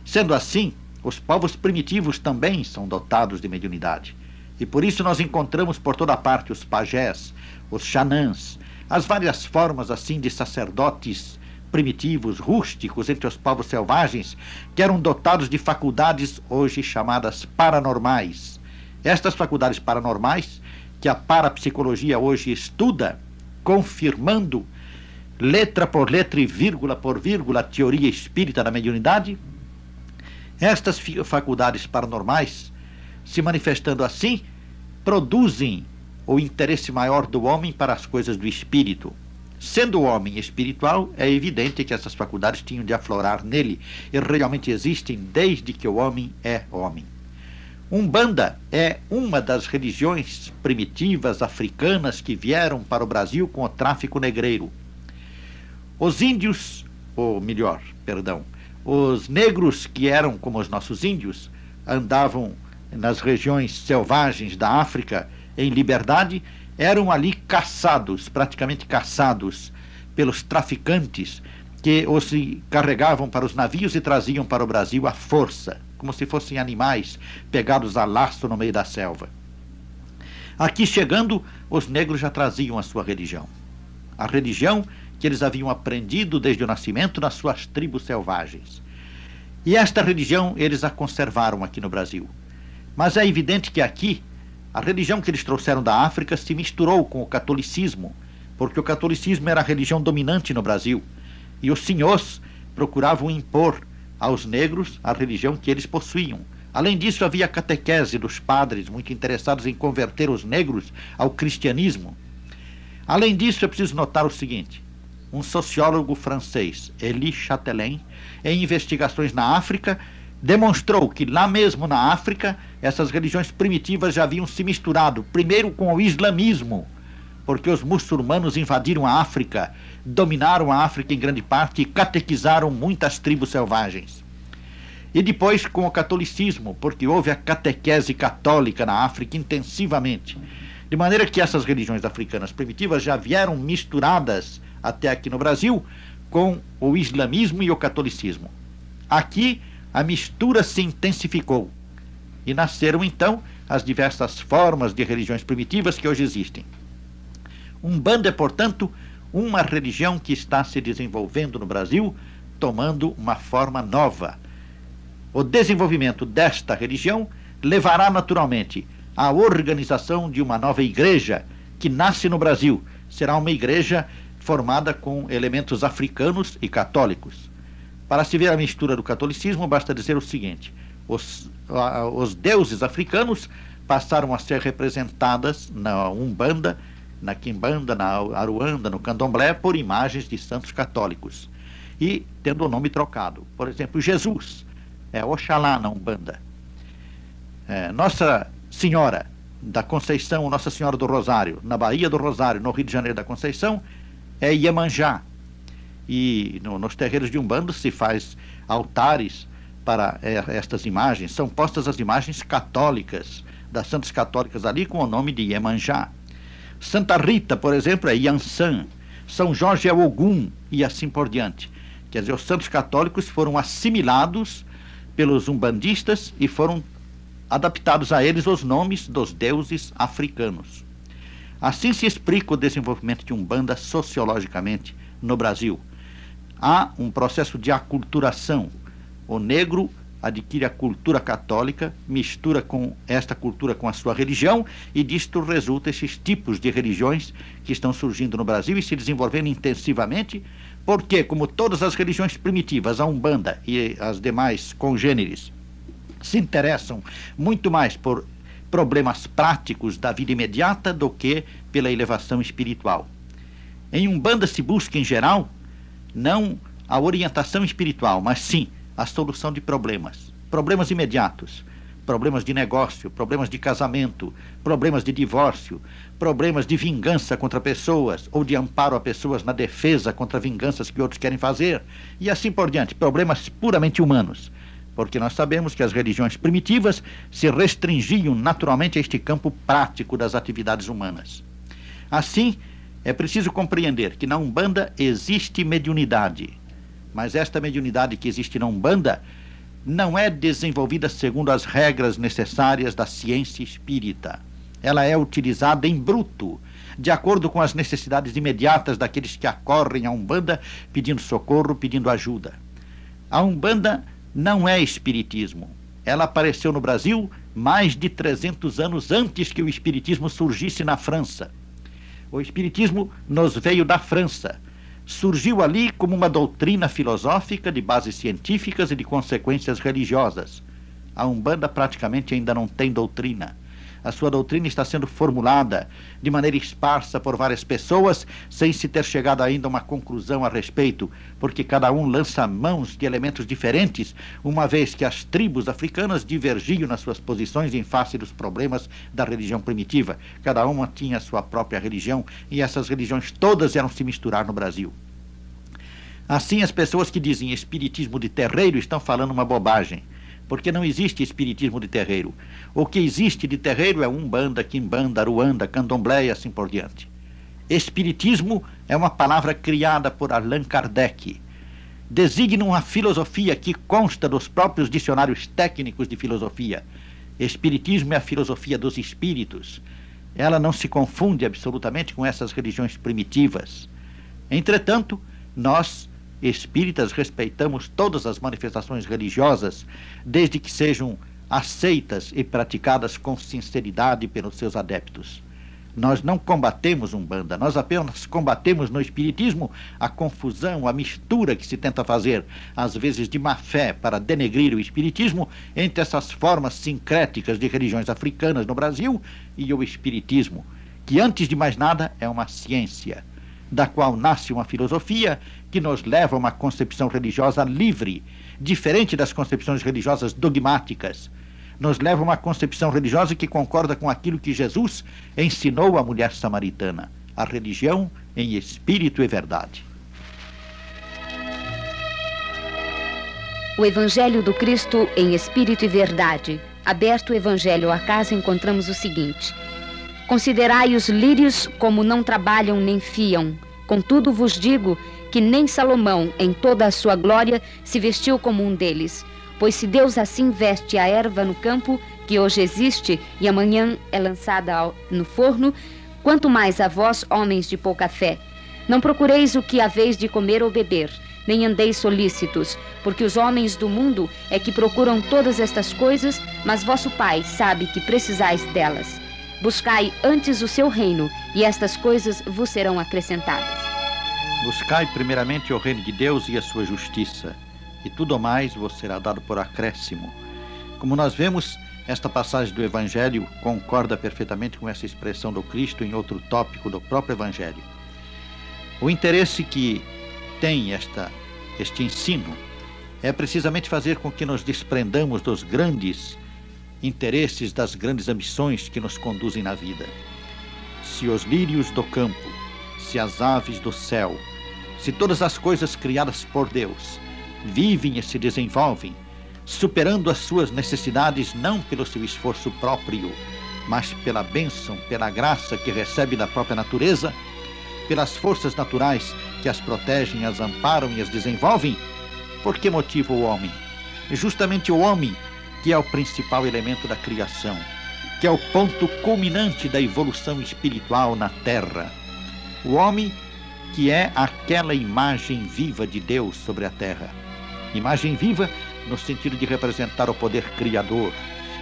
Sendo assim, os povos primitivos também são dotados de mediunidade. E por isso nós encontramos por toda parte os pajés, os xanãs, as várias formas assim de sacerdotes primitivos, rústicos entre os povos selvagens, que eram dotados de faculdades hoje chamadas paranormais. Estas faculdades paranormais, que a parapsicologia hoje estuda, confirmando letra por letra e vírgula por vírgula a teoria espírita da mediunidade, estas faculdades paranormais, se manifestando assim, produzem o interesse maior do homem para as coisas do espírito. Sendo o homem espiritual, é evidente que essas faculdades tinham de aflorar nele e realmente existem desde que o homem é homem. Umbanda é uma das religiões primitivas africanas que vieram para o Brasil com o tráfico negreiro. Os índios, ou melhor, perdão, os negros que eram como os nossos índios, andavam nas regiões selvagens da África em liberdade, eram ali caçados, praticamente caçados pelos traficantes que os carregavam para os navios e traziam para o Brasil à força, como se fossem animais pegados a laço no meio da selva. Aqui chegando, os negros já traziam a sua religião. A religião que eles haviam aprendido desde o nascimento nas suas tribos selvagens. E esta religião eles a conservaram aqui no Brasil. Mas é evidente que aqui, a religião que eles trouxeram da África se misturou com o catolicismo, porque o catolicismo era a religião dominante no Brasil, e os senhores procuravam impor aos negros a religião que eles possuíam. Além disso, havia a catequese dos padres, muito interessados em converter os negros ao cristianismo. Além disso, é preciso notar o seguinte: um sociólogo francês, Élie Chatelain, em investigações na África, demonstrou que lá mesmo na África, essas religiões primitivas já haviam se misturado, primeiro com o islamismo, porque os muçulmanos invadiram a África, dominaram a África em grande parte e catequizaram muitas tribos selvagens. E depois com o catolicismo, porque houve a catequese católica na África intensivamente. De maneira que essas religiões africanas primitivas já vieram misturadas até aqui no Brasil com o islamismo e o catolicismo. Aqui a mistura se intensificou e nasceram então as diversas formas de religiões primitivas que hoje existem. Umbanda é, portanto, uma religião que está se desenvolvendo no Brasil, tomando uma forma nova. O desenvolvimento desta religião levará naturalmente à organização de uma nova igreja que nasce no Brasil. Será uma igreja formada com elementos africanos e católicos. Para se ver a mistura do catolicismo, basta dizer o seguinte: os deuses africanos passaram a ser representadas na Umbanda, na Quimbanda, na Aruanda, no Candomblé, por imagens de santos católicos, e tendo o nome trocado. Por exemplo, Jesus é Oxalá na Umbanda. Nossa Senhora da Conceição, Nossa Senhora do Rosário, na Bahia do Rosário, no Rio de Janeiro da Conceição, é Iemanjá. E nos terreiros de Umbanda se faz altares para estas imagens. São postas as imagens católicas, das santas católicas ali, com o nome de Iemanjá. Santa Rita, por exemplo, é Yansan. São Jorge é Ogum, e assim por diante. Quer dizer, os santos católicos foram assimilados pelos umbandistas e foram adaptados a eles os nomes dos deuses africanos. Assim se explica o desenvolvimento de Umbanda sociologicamente no Brasil. Há um processo de aculturação. O negro adquire a cultura católica, mistura com esta cultura com a sua religião, e disto resulta esses tipos de religiões que estão surgindo no Brasil e se desenvolvendo intensivamente, porque, como todas as religiões primitivas, a Umbanda e as demais congêneres se interessam muito mais por problemas práticos da vida imediata do que pela elevação espiritual. Em Umbanda se busca, em geral, não a orientação espiritual, mas sim a solução de problemas imediatos, problemas de negócio, problemas de casamento, problemas de divórcio, problemas de vingança contra pessoas ou de amparo a pessoas na defesa contra vinganças que outros querem fazer, e assim por diante, problemas puramente humanos, porque nós sabemos que as religiões primitivas se restringiam naturalmente a este campo prático das atividades humanas. Assim, é preciso compreender que na Umbanda existe mediunidade, mas esta mediunidade que existe na Umbanda não é desenvolvida segundo as regras necessárias da ciência espírita. Ela é utilizada em bruto, de acordo com as necessidades imediatas daqueles que acorrem à Umbanda pedindo socorro, pedindo ajuda. A Umbanda não é espiritismo. Ela apareceu no Brasil mais de 300 anos antes que o espiritismo surgisse na França. O espiritismo nos veio da França. Surgiu ali como uma doutrina filosófica de bases científicas e de consequências religiosas. A Umbanda praticamente ainda não tem doutrina. A sua doutrina está sendo formulada de maneira esparsa por várias pessoas, sem se ter chegado ainda a uma conclusão a respeito, porque cada um lança mãos de elementos diferentes, uma vez que as tribos africanas divergiam nas suas posições em face dos problemas da religião primitiva. Cada uma tinha a sua própria religião e essas religiões todas eram se misturar no Brasil. Assim, as pessoas que dizem espiritismo de terreiro estão falando uma bobagem, porque não existe espiritismo de terreiro. O que existe de terreiro é Umbanda, Quimbanda, Aruanda, Candomblé e assim por diante. Espiritismo é uma palavra criada por Allan Kardec. Designa uma filosofia que consta dos próprios dicionários técnicos de filosofia. Espiritismo é a filosofia dos espíritos. Ela não se confunde absolutamente com essas religiões primitivas. Entretanto, nós espíritas respeitamos todas as manifestações religiosas, desde que sejam aceitas e praticadas com sinceridade pelos seus adeptos. Nós não combatemos Umbanda, nós apenas combatemos no espiritismo a confusão, a mistura que se tenta fazer, às vezes de má fé, para denegrir o espiritismo, entre essas formas sincréticas de religiões africanas no Brasil e o espiritismo, que antes de mais nada é uma ciência, da qual nasce uma filosofia que nos leva a uma concepção religiosa livre, diferente das concepções religiosas dogmáticas. Nos leva a uma concepção religiosa que concorda com aquilo que Jesus ensinou à mulher samaritana, a religião em espírito e verdade. O Evangelho do Cristo em espírito e verdade. Aberto o Evangelho à casa, encontramos o seguinte: considerai os lírios como não trabalham nem fiam. Contudo vos digo que nem Salomão, em toda a sua glória, se vestiu como um deles. Pois se Deus assim veste a erva no campo, que hoje existe e amanhã é lançada no forno, quanto mais a vós, homens de pouca fé. Não procureis o que haveis de comer ou beber, nem andeis solícitos, porque os homens do mundo é que procuram todas estas coisas, mas vosso Pai sabe que precisais delas. Buscai antes o seu reino, e estas coisas vos serão acrescentadas. Buscai primeiramente o reino de Deus e a sua justiça, e tudo mais vos será dado por acréscimo. Como nós vemos, esta passagem do Evangelho concorda perfeitamente com essa expressão do Cristo em outro tópico do próprio Evangelho. O interesse que tem este ensino é precisamente fazer com que nos desprendamos dos grandes interesses, das grandes ambições que nos conduzem na vida. Se os lírios do campo, se as aves do céu, se todas as coisas criadas por Deus vivem e se desenvolvem, superando as suas necessidades não pelo seu esforço próprio, mas pela bênção, pela graça que recebe da própria natureza, pelas forças naturais que as protegem, as amparam e as desenvolvem, por que motivo o homem? Justamente o homem, que é o principal elemento da criação, que é o ponto culminante da evolução espiritual na Terra. O homem que é aquela imagem viva de Deus sobre a Terra. Imagem viva no sentido de representar o poder criador,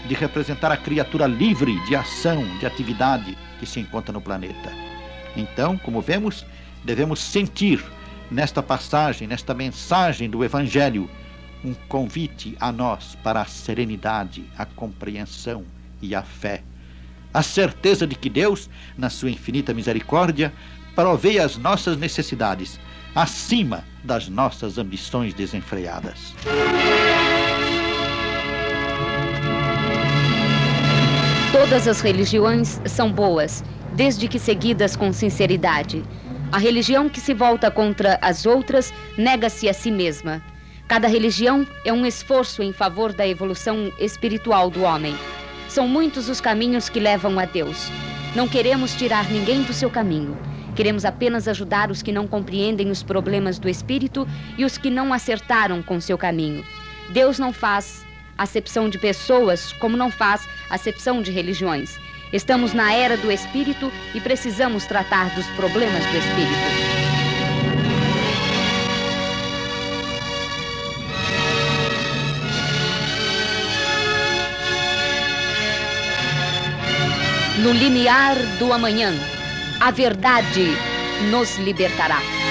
de representar a criatura livre de ação, de atividade que se encontra no planeta. Então, como vemos, devemos sentir nesta passagem, nesta mensagem do Evangelho, um convite a nós para a serenidade, a compreensão e a fé. A certeza de que Deus, na sua infinita misericórdia, provê as nossas necessidades, acima das nossas ambições desenfreadas. Todas as religiões são boas, desde que seguidas com sinceridade. A religião que se volta contra as outras nega-se a si mesma. Cada religião é um esforço em favor da evolução espiritual do homem. São muitos os caminhos que levam a Deus. Não queremos tirar ninguém do seu caminho. Queremos apenas ajudar os que não compreendem os problemas do espírito e os que não acertaram com seu caminho. Deus não faz acepção de pessoas, como não faz acepção de religiões. Estamos na era do espírito e precisamos tratar dos problemas do espírito. No limiar do amanhã, A verdade nos libertará.